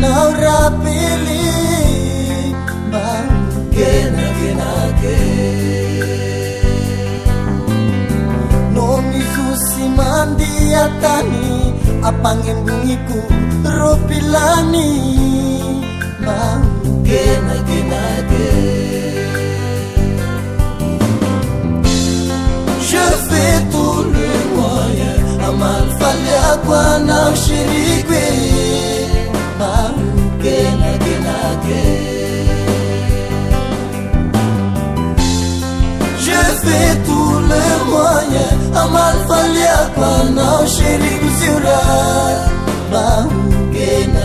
naura pili Gena no misusi mandi atani apangin bungiku ropilani Gena je fais tout le moyen amal falia kwa na shirikwe Gena je fais tout le moyen amal falia kwa na shirikwe zura Gena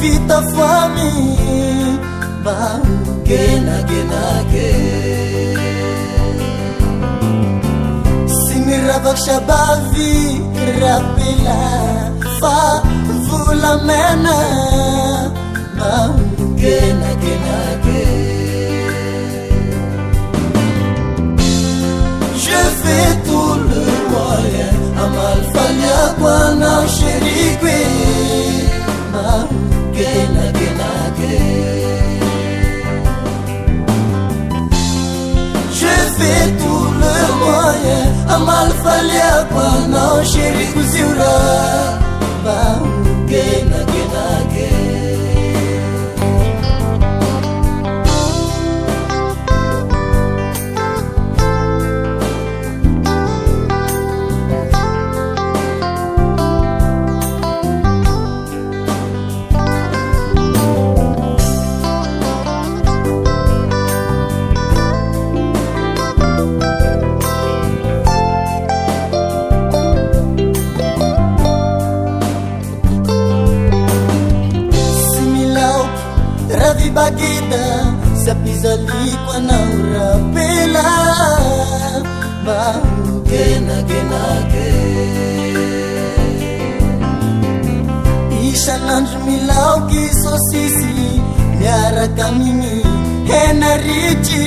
vita fami Gena Simiravak shabavi rapila fa vula mena Gena je fais tout le moyen amal falia kwa na shirikwe Gena je fais tout le moyen amal falia kwa na shirikwe zura Gena bagida sa pizali kwa naura pela Gena isha nanju milau ki sosisi miara kamini henarichi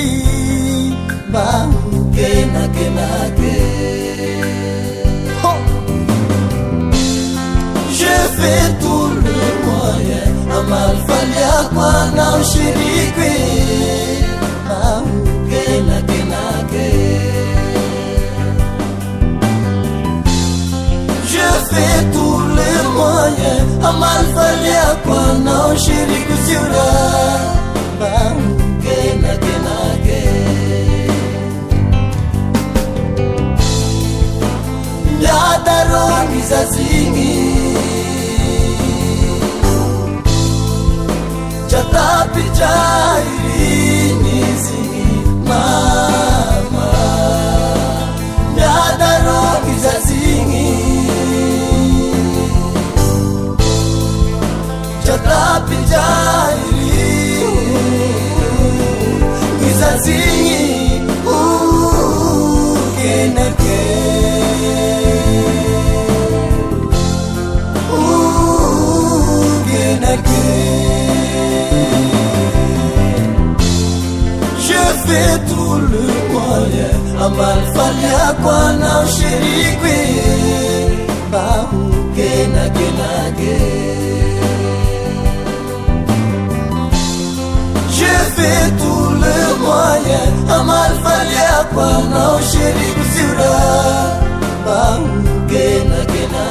Gena je fais tout le moyen amal falia kwa na ushirikwe Gena je fais tout le moyen amal falia kwa na ushirikwe zura Gena yadaroni za zingi Chatapi chairini zingi mama Yadaroni za zingi Chatapi chairini za zingi Genake je fais tout le moyen amal falia kwa na ushirikwe Gena je fais tout le moyen amal falia kwa na ushirikwe zura Gena Gena